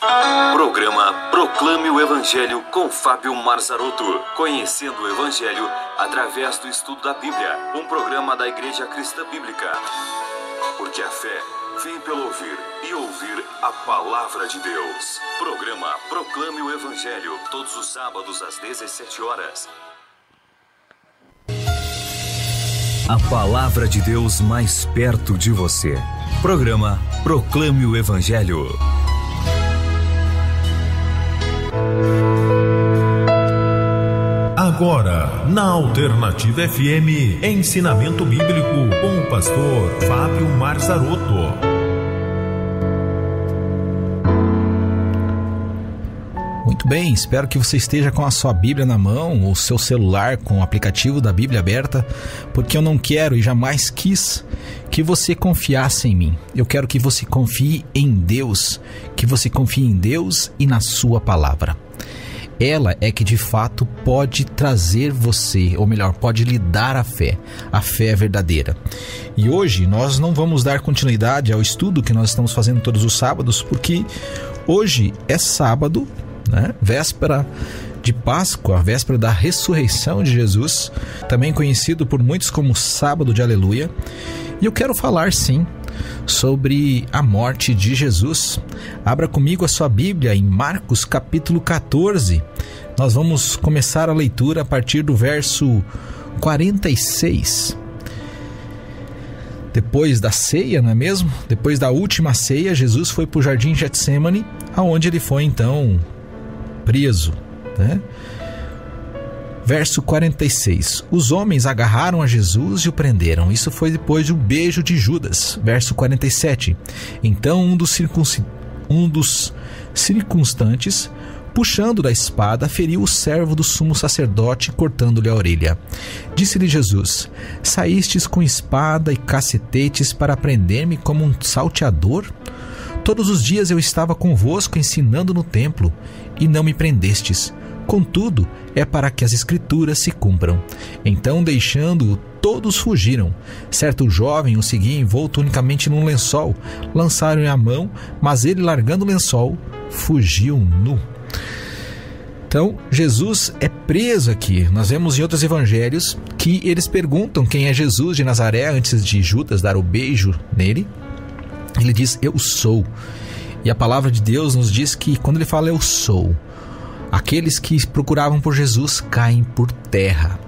Programa Proclame o Evangelho com Fábio Marzarotto. Conhecendo o Evangelho através do estudo da Bíblia. Um programa da Igreja Cristã Bíblica. Porque a fé vem pelo ouvir e ouvir a Palavra de Deus. Programa Proclame o Evangelho. Todos os sábados às 17 horas. A Palavra de Deus mais perto de você. Programa Proclame o Evangelho. Agora, na Alternativa FM, ensinamento bíblico com o pastor Fábio Marzarotto. Muito bem, espero que você esteja com a sua Bíblia na mão, ou seu celular com o aplicativo da Bíblia aberta, porque eu não quero e jamais quis que você confiasse em mim. Eu quero que você confie em Deus, que você confie em Deus e na sua palavra. Ela é que de fato pode trazer você, ou melhor, pode lhe dar a fé verdadeira. E hoje nós não vamos dar continuidade ao estudo que nós estamos fazendo todos os sábados, porque hoje é sábado, né? Véspera de Páscoa, véspera da ressurreição de Jesus, também conhecido por muitos como Sábado de Aleluia. E eu quero falar sim sobre a morte de Jesus. Abra comigo a sua Bíblia em Marcos capítulo 14. Nós vamos começar a leitura a partir do verso 46. Depois da ceia, não é mesmo? Depois da última ceia, Jesus foi para o jardim Getsêmani, aonde ele foi então preso, né? Verso 46. Os homens agarraram a Jesus e o prenderam. Isso foi depois do beijo de Judas. Verso 47. Então um dos circunstantes, puxando da espada, feriu o servo do sumo sacerdote, cortando-lhe a orelha. Disse-lhe Jesus: saístes com espada e cacetetes para prender-me como um salteador? Todos os dias eu estava convosco ensinando no templo, e não me prendestes. Contudo, é para que as escrituras se cumpram. Então, deixando-o, todos fugiram. Certo jovem o seguia envolto unicamente num lençol. Lançaram-lhe a mão, mas ele, largando o lençol, fugiu nu. Então, Jesus é preso aqui. Nós vemos em outros evangelhos que eles perguntam quem é Jesus de Nazaré antes de Judas dar o beijo nele. Ele diz: eu sou. E a palavra de Deus nos diz que quando ele fala eu sou, aqueles que procuravam por Jesus caem por terra,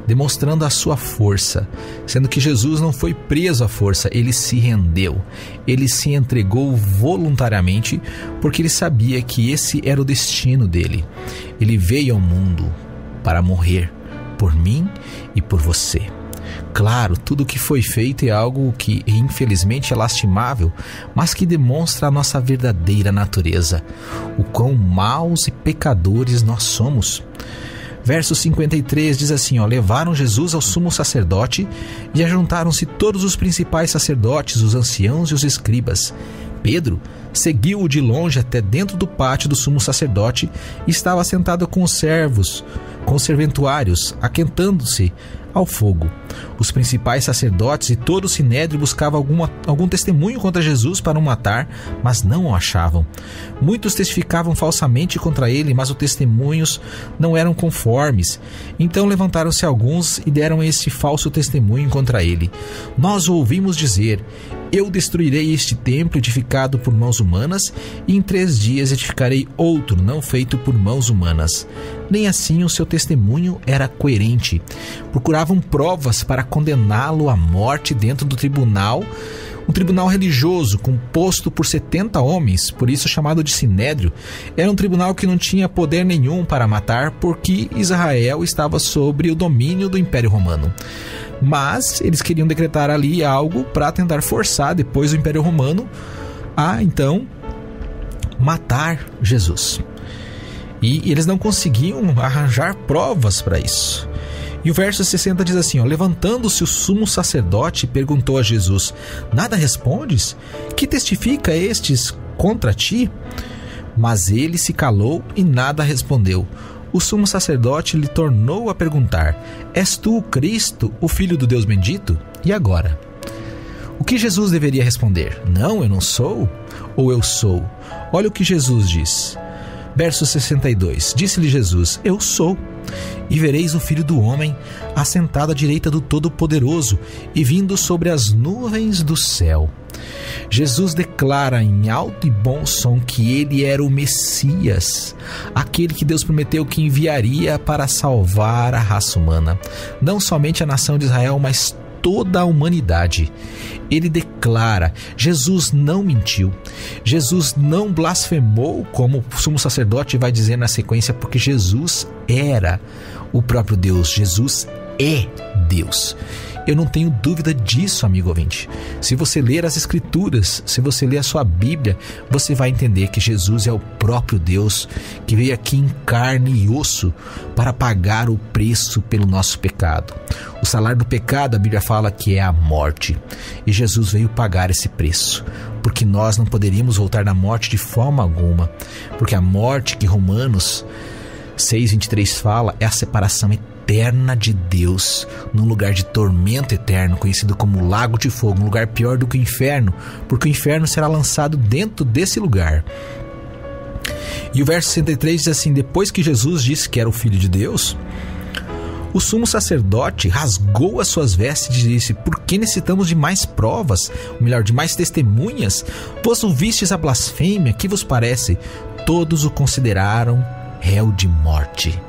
demonstrando a sua força, sendo que Jesus não foi preso à força, ele se rendeu, ele se entregou voluntariamente, porque ele sabia que esse era o destino dele. Ele veio ao mundo para morrer por mim e por você. Claro, tudo o que foi feito é algo que infelizmente é lastimável, mas que demonstra a nossa verdadeira natureza, o quão maus e pecadores nós somos. Verso 53 diz assim, levaram Jesus ao sumo sacerdote e ajuntaram-se todos os principais sacerdotes, os anciãos e os escribas. Pedro seguiu-o de longe até dentro do pátio do sumo sacerdote e estava sentado com os servos, com os serventuários, aquentando-se ao fogo. Os principais sacerdotes e todo o sinédrio buscavam algum testemunho contra Jesus para o matar, mas não o achavam. Muitos testificavam falsamente contra ele, mas os testemunhos não eram conformes. Então levantaram-se alguns e deram este falso testemunho contra ele. Nós o ouvimos dizer: eu destruirei este templo edificado por mãos humanas, e em 3 dias edificarei outro, não feito por mãos humanas. Nem assim o seu testemunho era coerente. Procuravam provas para condená-lo à morte dentro do tribunal, um tribunal religioso composto por 70 homens, por isso chamado de Sinédrio. Era um tribunal que não tinha poder nenhum para matar, porque Israel estava sob o domínio do Império Romano. Mas eles queriam decretar ali algo para tentar forçar depois o Império Romano a então matar Jesus. E eles não conseguiam arranjar provas para isso. E o verso 60 diz assim, levantando-se o sumo sacerdote, perguntou a Jesus: nada respondes? Que testifica estes contra ti? Mas ele se calou e nada respondeu. O sumo sacerdote lhe tornou a perguntar: és tu o Cristo, o Filho do Deus bendito? E agora? O que Jesus deveria responder? Não, eu não sou. ou eu sou? Olha o que Jesus diz. Verso 62. Disse-lhe Jesus: eu sou. E vereis o Filho do Homem assentado à direita do Todo-Poderoso e vindo sobre as nuvens do céu. Jesus declara em alto e bom som que ele era o Messias, aquele que Deus prometeu que enviaria para salvar a raça humana, não somente a nação de Israel, mas toda a humanidade. Ele declara: Jesus não mentiu, Jesus não blasfemou, como o sumo sacerdote vai dizer na sequência, porque Jesus era o próprio Deus, Jesus é Deus. Eu não tenho dúvida disso, amigo ouvinte. Se você ler as Escrituras, se você ler a sua Bíblia, você vai entender que Jesus é o próprio Deus que veio aqui em carne e osso para pagar o preço pelo nosso pecado. O salário do pecado, a Bíblia fala que é a morte. E Jesus veio pagar esse preço, porque nós não poderíamos voltar da morte de forma alguma. Porque a morte que Romanos 6:23 fala é a separação eterna de Deus, num lugar de tormento eterno, conhecido como lago de fogo, um lugar pior do que o inferno, porque o inferno será lançado dentro desse lugar. E o verso 63 diz assim: depois que Jesus disse que era o Filho de Deus, o sumo sacerdote rasgou as suas vestes e disse: por que necessitamos de mais provas, ou melhor, de mais testemunhas? Vós ouvistes a blasfêmia, que vos parece? Todos o consideraram réu de morte.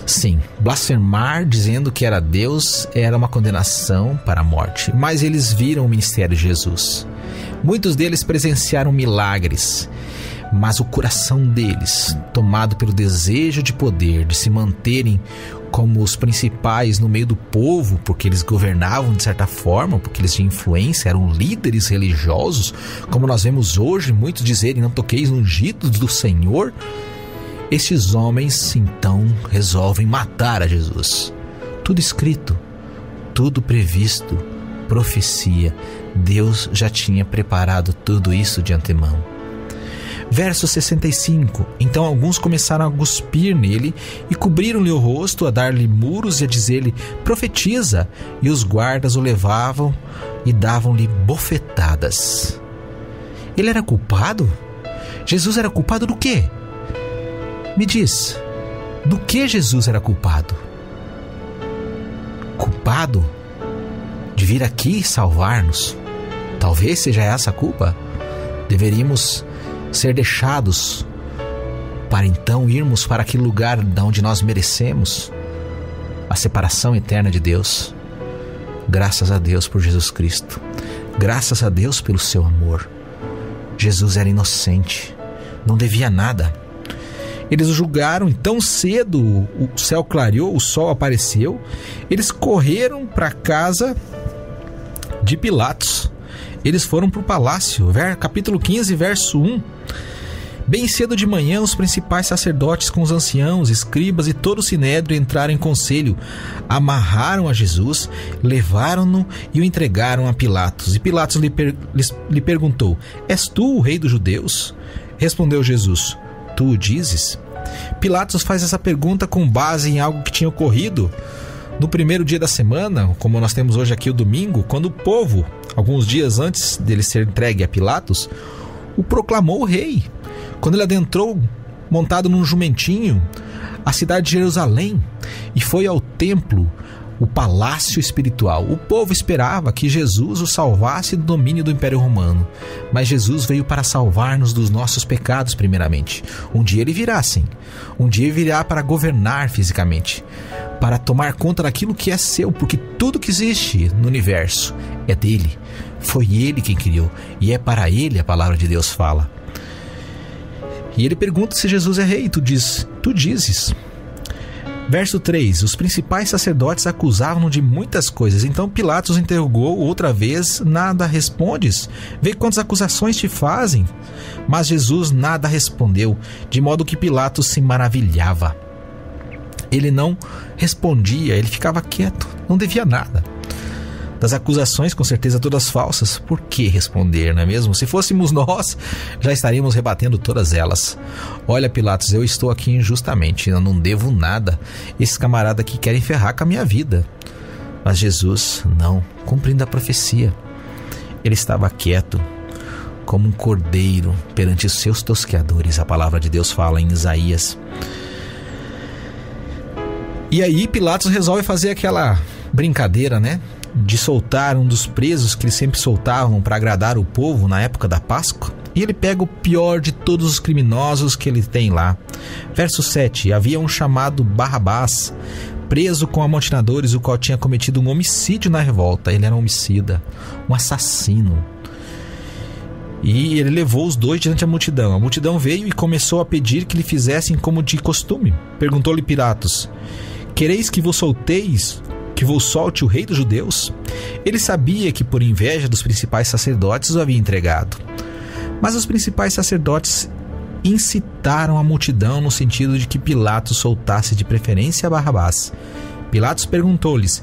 Sim, blasfemar dizendo que era Deus era uma condenação para a morte, mas eles viram o ministério de Jesus. Muitos deles presenciaram milagres, mas o coração deles, tomado pelo desejo de poder, de se manterem como os principais no meio do povo, porque eles governavam de certa forma, porque eles tinham influência, eram líderes religiosos, como nós vemos hoje muitos dizerem: não toqueis no ungido do Senhor. Estes homens então resolvem matar a Jesus. Tudo escrito, tudo previsto, profecia. Deus já tinha preparado tudo isso de antemão. Verso 65. Então alguns começaram a cuspir nele e cobriram-lhe o rosto, a dar-lhe muros e a dizer-lhe: profetiza. E os guardas o levavam e davam-lhe bofetadas. Ele era culpado? Jesus era culpado do quê? Me diz, do que Jesus era culpado? Culpado de vir aqui salvar-nos? Talvez seja essa a culpa. Deveríamos ser deixados para então irmos para aquele lugar de onde nós merecemos a separação eterna de Deus. Graças a Deus por Jesus Cristo. Graças a Deus pelo seu amor. Jesus era inocente, não devia nada. Eles o julgaram, e tão cedo o céu clareou, o sol apareceu. Eles correram para a casa de Pilatos. Eles foram para o palácio. Capítulo 15, verso 1. Bem cedo de manhã, os principais sacerdotes com os anciãos, escribas e todo o sinédrio entraram em conselho. Amarraram a Jesus, levaram-no e o entregaram a Pilatos. E Pilatos lhe perguntou: és tu o rei dos judeus? Respondeu Jesus: tu o dizes? Pilatos faz essa pergunta com base em algo que tinha ocorrido no primeiro dia da semana, como nós temos hoje aqui o domingo, quando o povo, alguns dias antes dele ser entregue a Pilatos, o proclamou rei. Quando ele adentrou montado num jumentinho a cidade de Jerusalém e foi ao templo, o palácio espiritual. O povo esperava que Jesus o salvasse do domínio do Império Romano, mas Jesus veio para salvar-nos dos nossos pecados primeiramente. Um dia ele virá, sim. Um dia ele virá para governar fisicamente, para tomar conta daquilo que é seu, porque tudo que existe no universo é dele. Foi ele quem criou e é para ele a palavra de Deus fala. E ele pergunta se Jesus é rei. Tu dizes. Verso 3. Os principais sacerdotes acusavam-no de muitas coisas. Então Pilatos interrogou outra vez: nada respondes? Vê quantas acusações te fazem. Mas Jesus nada respondeu, de modo que Pilatos se maravilhava. Ele não respondia, ele ficava quieto, não devia nada. Das acusações, com certeza todas falsas, por que responder, não é mesmo? Se fôssemos nós, já estaríamos rebatendo todas elas. Olha, Pilatos, eu estou aqui injustamente, eu não devo nada. Esses camaradas aqui querem ferrar com a minha vida. Mas Jesus, não, cumprindo a profecia. Ele estava quieto. como um cordeiro perante os seus tosqueadores. A palavra de Deus fala em Isaías. E aí Pilatos resolve fazer aquela brincadeira, né? De soltar um dos presos que eles sempre soltavam para agradar o povo na época da Páscoa. E ele pega o pior de todos os criminosos que ele tem lá. Verso 7. Havia um chamado Barrabás, preso com amotinadores, o qual tinha cometido um homicídio na revolta. Ele era um homicida, um assassino. E ele levou os dois diante da multidão. A multidão veio e começou a pedir que lhe fizessem como de costume. Perguntou-lhe Pilatos: quereis que vos solteis, que vos solte o rei dos judeus? Ele sabia que por inveja dos principais sacerdotes o havia entregado. Mas os principais sacerdotes incitaram a multidão no sentido de que Pilatos soltasse de preferência Barrabás. Pilatos perguntou-lhes: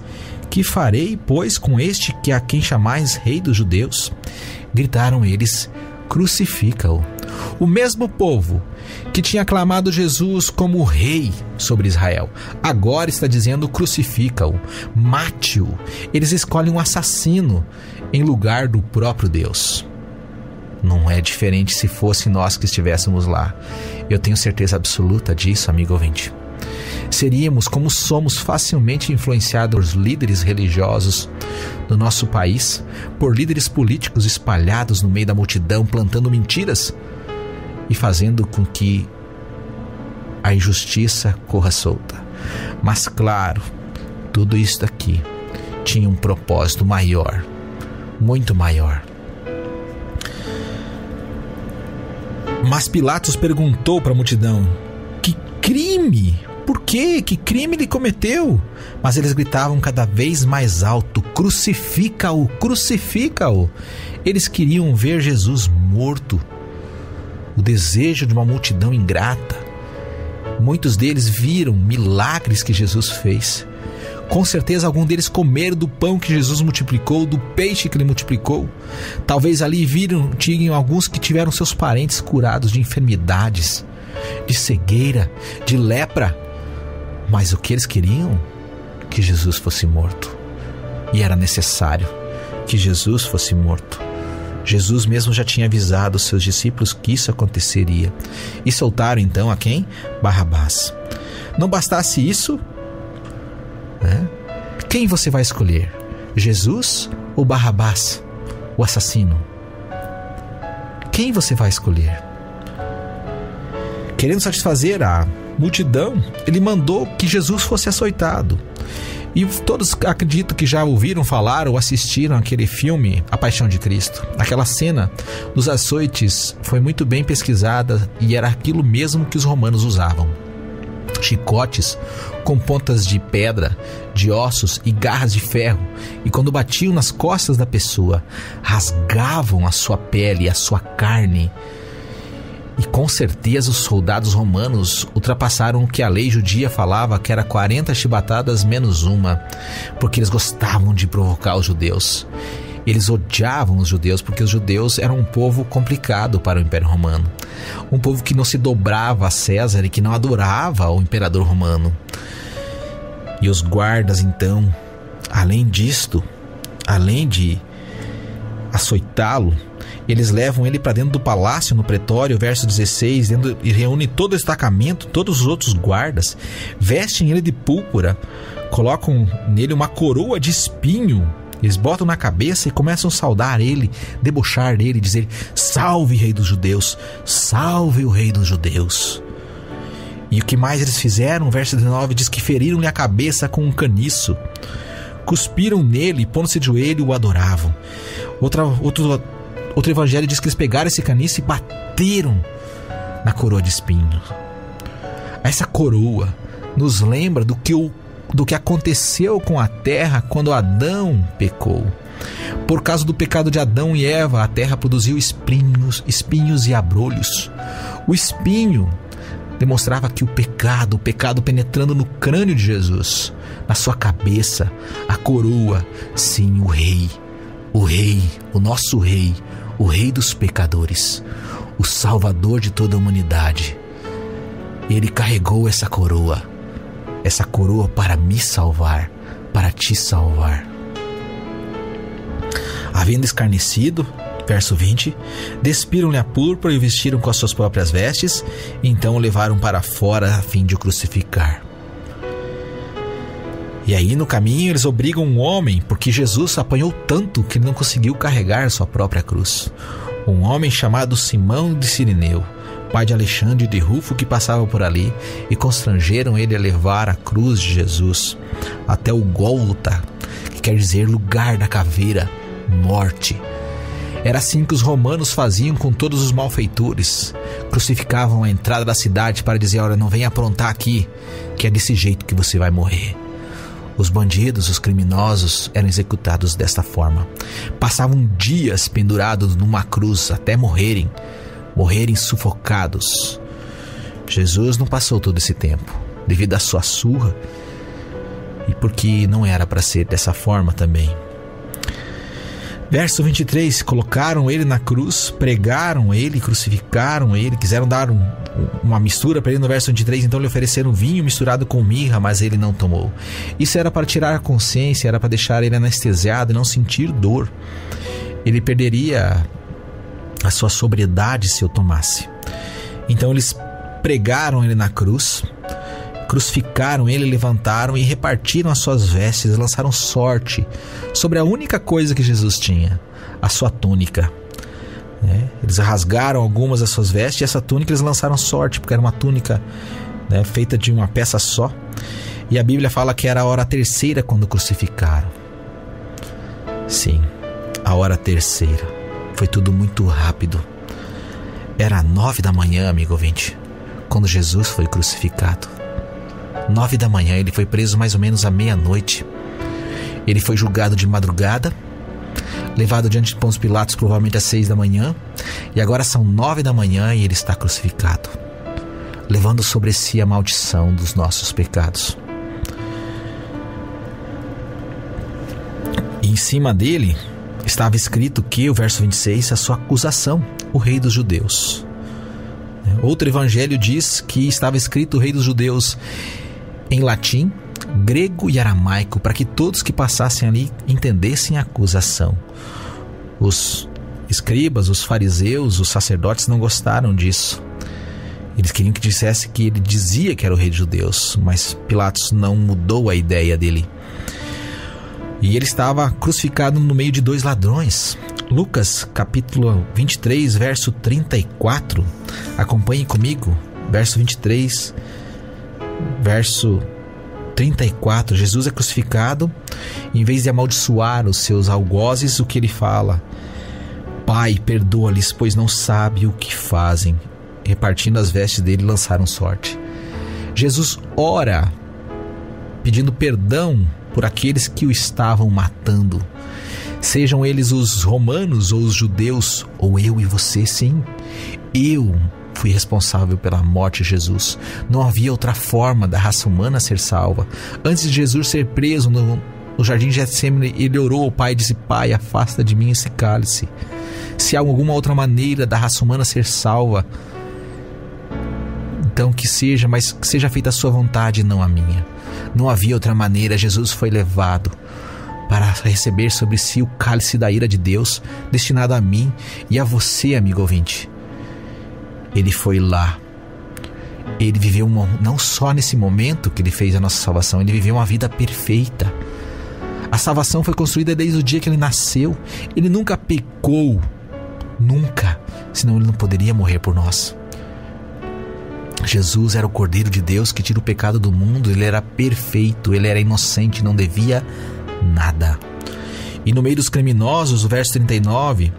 que farei, pois, com este que a quem chamais rei dos judeus? Gritaram eles: crucifica-o. O mesmo povo que tinha aclamado Jesus como rei sobre Israel, agora está dizendo: crucifica-o, mate-o. Eles escolhem um assassino em lugar do próprio Deus. Não é diferente se fosse nós que estivéssemos lá. Eu tenho certeza absoluta disso, amigo ouvinte. Seríamos, como somos, facilmente influenciados por líderes religiosos do nosso país, por líderes políticos espalhados no meio da multidão, plantando mentiras e fazendo com que a injustiça corra solta. Mas claro, tudo isso aqui tinha um propósito maior, muito maior. Mas Pilatos perguntou para a multidão: que crime? Por quê? Que crime ele cometeu? Mas eles gritavam cada vez mais alto: crucifica-o, crucifica-o. Eles queriam ver Jesus morto. O desejo de uma multidão ingrata. Muitos deles viram milagres que Jesus fez. Com certeza algum deles comeram do pão que Jesus multiplicou, do peixe que ele multiplicou. Talvez ali tinham alguns que tiveram seus parentes curados de enfermidades, de cegueira, de lepra. Mas o que eles queriam? Que Jesus fosse morto. E era necessário que Jesus fosse morto. Jesus mesmo já tinha avisado os seus discípulos que isso aconteceria. E soltaram então a quem? Barrabás. Não bastasse isso, né? Quem você vai escolher? Jesus ou Barrabás, o assassino? Quem você vai escolher? Querendo satisfazer a multidão, ele mandou que Jesus fosse açoitado. E todos acredito que já ouviram falar ou assistiram aquele filme A Paixão de Cristo. Aquela cena dos açoites foi muito bem pesquisada e era aquilo mesmo que os romanos usavam. Chicotes com pontas de pedra, de ossos e garras de ferro, e quando batiam nas costas da pessoa, rasgavam a sua pele, a sua carne. E com certeza os soldados romanos ultrapassaram o que a lei judia falava, que era 40 chibatadas menos uma, porque eles gostavam de provocar os judeus. Eles odiavam os judeus porque os judeus eram um povo complicado para o Império Romano. Um povo que não se dobrava a César e que não adorava o imperador romano. E os guardas, então, além disto, além de açoitá-lo, eles levam ele para dentro do palácio, no pretório, verso 16, e reúnem todo o destacamento, todos os outros guardas, vestem ele de púrpura, colocam nele uma coroa de espinho, eles botam na cabeça e começam a saudar ele, debochar dele, dizer: salve, rei dos judeus, salve o rei dos judeus. E o que mais eles fizeram? O verso 19 diz que feriram-lhe a cabeça com um caniço, cuspiram nele, pondo-se de joelho, o adoravam. Outro evangelho diz que eles pegaram esse caniço e bateram na coroa de espinhos. Essa coroa nos lembra do que aconteceu com a terra quando Adão pecou. Por causa do pecado de Adão e Eva, a terra produziu espinhos e abrolhos. O espinho demonstrava que o pecado penetrando no crânio de Jesus, na sua cabeça, a coroa, sim, o rei, o nosso rei, o rei dos pecadores, o salvador de toda a humanidade. Ele carregou essa coroa para me salvar, para te salvar. Havendo escarnecido, Verso 20: despiram-lhe a púrpura e o vestiram com as suas próprias vestes, então o levaram para fora a fim de o crucificar. E aí no caminho eles obrigam um homem, porque Jesus apanhou tanto que ele não conseguiu carregar sua própria cruz. Um homem chamado Simão de Cirineu, pai de Alexandre e de Rufo, que passava por ali, e constrangeram ele a levar a cruz de Jesus até o Gólgota, que quer dizer lugar da caveira, morte. Era assim que os romanos faziam com todos os malfeitores. Crucificavam a entrada da cidade para dizer: olha, não venha aprontar aqui, que é desse jeito que você vai morrer. Os bandidos, os criminosos eram executados desta forma. Passavam dias pendurados numa cruz até morrerem sufocados. Jesus não passou todo esse tempo, devido à sua surra, e porque não era para ser dessa forma também. Verso 23: colocaram ele na cruz, pregaram ele, crucificaram ele, quiseram dar uma mistura para ele. No verso 23, então lhe ofereceram vinho misturado com mirra, mas ele não tomou. Isso era para tirar a consciência, era para deixar ele anestesiado e não sentir dor. Ele perderia a sua sobriedade se eu tomasse. Então eles pregaram ele na cruz, crucificaram ele, levantaram e repartiram as suas vestes, lançaram sorte sobre a única coisa que Jesus tinha, a sua túnica. Eles rasgaram algumas das suas vestes e essa túnica eles lançaram sorte, porque era uma túnica feita de uma peça só. E a Bíblia fala que era a hora terceira quando crucificaram. Sim, a hora terceira. Foi tudo muito rápido. Era 9 da manhã, amigo ouvinte, quando Jesus foi crucificado. 9 da manhã, ele foi preso mais ou menos à meia-noite. Ele foi julgado de madrugada, levado diante de Pôncio Pilatos provavelmente às 6 da manhã, e agora são 9 da manhã e ele está crucificado, levando sobre si a maldição dos nossos pecados. E em cima dele estava escrito que, o verso 26, a sua acusação, o rei dos judeus. Outro evangelho diz que estava escrito o rei dos judeus em latim, grego e aramaico, para que todos que passassem ali entendessem a acusação. Os escribas, os fariseus, os sacerdotes não gostaram disso. Eles queriam que dissesse que ele dizia que era o rei dos judeus, mas Pilatos não mudou a ideia dele. E ele estava crucificado no meio de 2 ladrões. Lucas capítulo 23, verso 34. Acompanhe comigo, verso 23, verso 34. Jesus é crucificado. Em vez de amaldiçoar os seus algozes, o que ele fala? Pai, perdoa-lhes, pois não sabem o que fazem. Repartindo as vestes dele, lançaram sorte. Jesus ora pedindo perdão por aqueles que o estavam matando, sejam eles os romanos ou os judeus, ou eu e você. Sim, eu fui responsável pela morte de Jesus. Não havia outra forma da raça humana ser salva. Antes de Jesus ser preso no jardim de Getsêmani, ele orou ao Pai e disse: Pai, afasta de mim esse cálice. Se há alguma outra maneira da raça humana ser salva, então que seja, mas que seja feita a sua vontade e não a minha. Não havia outra maneira. Jesus foi levado para receber sobre si o cálice da ira de Deus, destinado a mim e a você, amigo ouvinte. Ele foi lá. Ele viveu não só nesse momento que ele fez a nossa salvação, ele viveu uma vida perfeita. A salvação foi construída desde o dia que ele nasceu. Ele nunca pecou, nunca, senão ele não poderia morrer por nós. Jesus era o Cordeiro de Deus que tira o pecado do mundo. Ele era perfeito, ele era inocente, não devia nada. E no meio dos criminosos, o verso 39,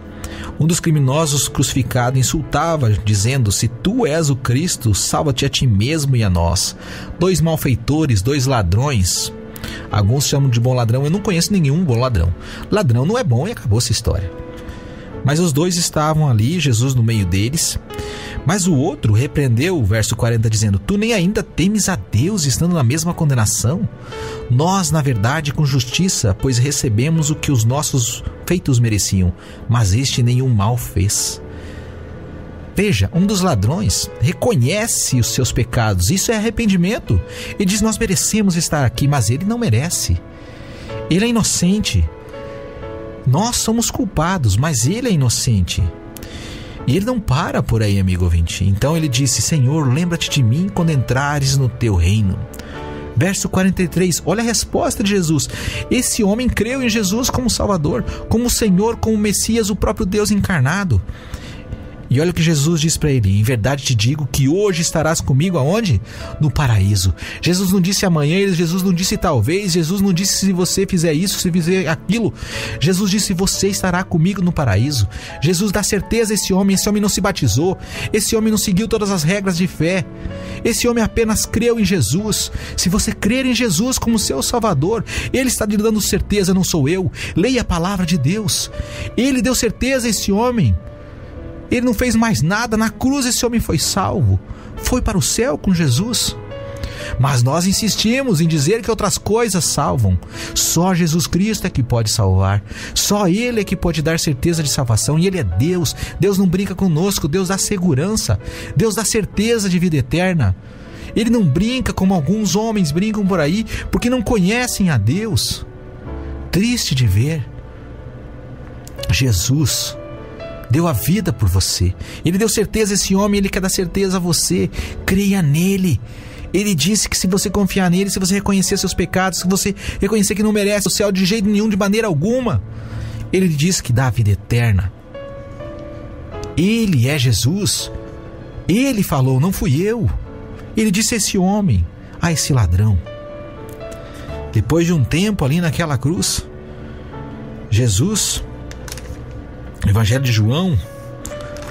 um dos criminosos crucificado insultava, dizendo: se tu és o Cristo, salva-te a ti mesmo e a nós. 2 malfeitores, 2 ladrões. Alguns chamam de bom ladrão. Eu não conheço nenhum bom ladrão. Ladrão não é bom e acabou essa história. Mas os 2 estavam ali, Jesus no meio deles. Mas o outro repreendeu, o verso 40, dizendo: tu nem ainda temes a Deus, estando na mesma condenação? Nós, na verdade, com justiça, pois recebemos o que os nossos feitos mereciam, mas este nenhum mal fez. Veja, um dos ladrões reconhece os seus pecados. Isso é arrependimento. Ele diz: nós merecemos estar aqui, mas ele não merece. Ele é inocente. Nós somos culpados, mas ele é inocente. E ele não para por aí, amigo ouvinte. Então ele disse: Senhor, lembra-te de mim quando entrares no teu reino. Verso 43, olha a resposta de Jesus. Esse homem creu em Jesus como Salvador, como Senhor, como Messias, o próprio Deus encarnado. E olha o que Jesus diz para ele: em verdade te digo que hoje estarás comigo aonde? No paraíso. Jesus não disse amanhã, Jesus não disse talvez, Jesus não disse se você fizer isso, se fizer aquilo. Jesus disse: você estará comigo no paraíso. Jesus dá certeza a esse homem não se batizou, esse homem não seguiu todas as regras de fé. Esse homem apenas creu em Jesus. Se você crer em Jesus como seu Salvador, Ele está lhe dando certeza, não sou eu. Leia a palavra de Deus. Ele deu certeza a esse homem. Ele não fez mais nada. Na cruz esse homem foi salvo. Foi para o céu com Jesus. Mas nós insistimos em dizer que outras coisas salvam. Só Jesus Cristo é que pode salvar. Só Ele é que pode dar certeza de salvação. E Ele é Deus. Deus não brinca conosco. Deus dá segurança. Deus dá certeza de vida eterna. Ele não brinca como alguns homens brincam por aí, porque não conhecem a Deus. Triste de ver. Jesus deu a vida por você. Ele deu certeza a esse homem, Ele quer dar certeza a você. Creia nele. Ele disse que se você confiar nele, se você reconhecer seus pecados, se você reconhecer que não merece o céu de jeito nenhum, de maneira alguma, Ele disse que dá a vida eterna. Ele é Jesus. Ele falou, não fui eu. Ele disse a esse homem, a esse ladrão. Depois de um tempo ali naquela cruz, Jesus, Evangelho de João,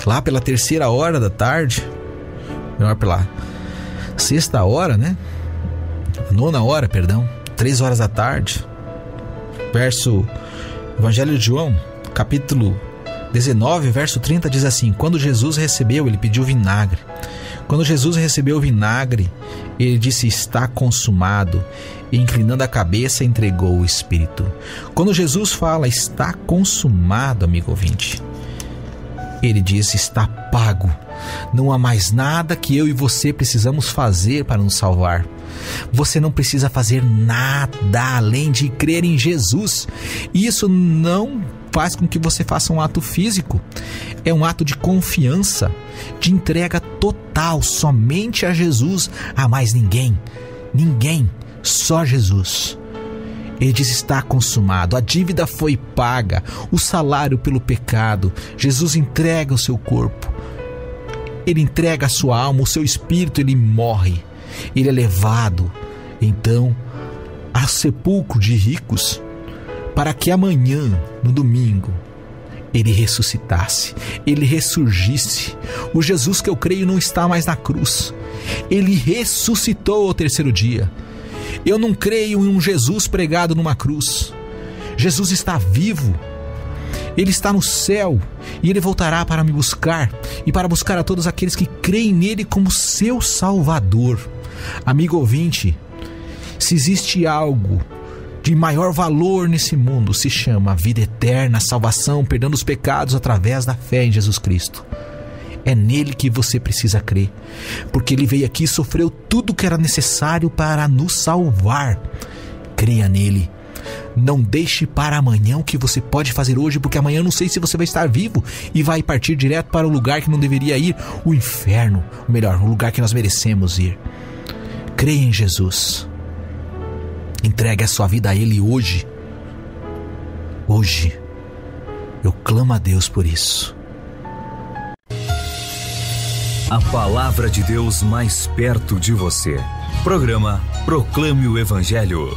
lá pela 3ª hora da tarde, melhor, pela 6ª hora, né? 9ª hora, perdão, 3 horas da tarde, Evangelho de João, capítulo 19, verso 30, diz assim: quando Jesus recebeu, ele pediu vinagre. Quando Jesus recebeu o vinagre, ele disse: está consumado. E inclinando a cabeça, entregou o Espírito. Quando Jesus fala está consumado, amigo ouvinte, ele diz: está pago. Não há mais nada que eu e você precisamos fazer para nos salvar. Você não precisa fazer nada além de crer em Jesus. E isso não faz com que você faça um ato físico. É um ato de confiança, de entrega total, somente a Jesus, a mais ninguém. Ninguém, só Jesus. Ele diz: está consumado, a dívida foi paga, o salário pelo pecado. Jesus entrega o seu corpo, Ele entrega a sua alma, o seu espírito. Ele morre, ele é levado então ao sepulcro de ricos, para que amanhã, no domingo, ele ressuscitasse, ele ressurgisse. O Jesus que eu creio não está mais na cruz, ele ressuscitou ao 3º dia. Eu não creio em um Jesus pregado numa cruz. Jesus está vivo, Ele está no céu, e Ele voltará para me buscar e para buscar a todos aqueles que creem nele como seu Salvador. Amigo ouvinte, se existe algo de maior valor nesse mundo, se chama vida eterna, salvação, perdão dos pecados através da fé em Jesus Cristo. É nele que você precisa crer, porque ele veio aqui e sofreu tudo o que era necessário para nos salvar. Creia nele. Não deixe para amanhã o que você pode fazer hoje, porque amanhã eu não sei se você vai estar vivo e vai partir direto para o lugar que não deveria ir, o inferno, ou melhor, o lugar que nós merecemos ir. Creia em Jesus. Entregue a sua vida a Ele hoje. Hoje. Eu clamo a Deus por isso. A palavra de Deus mais perto de você. Programa Proclame o Evangelho.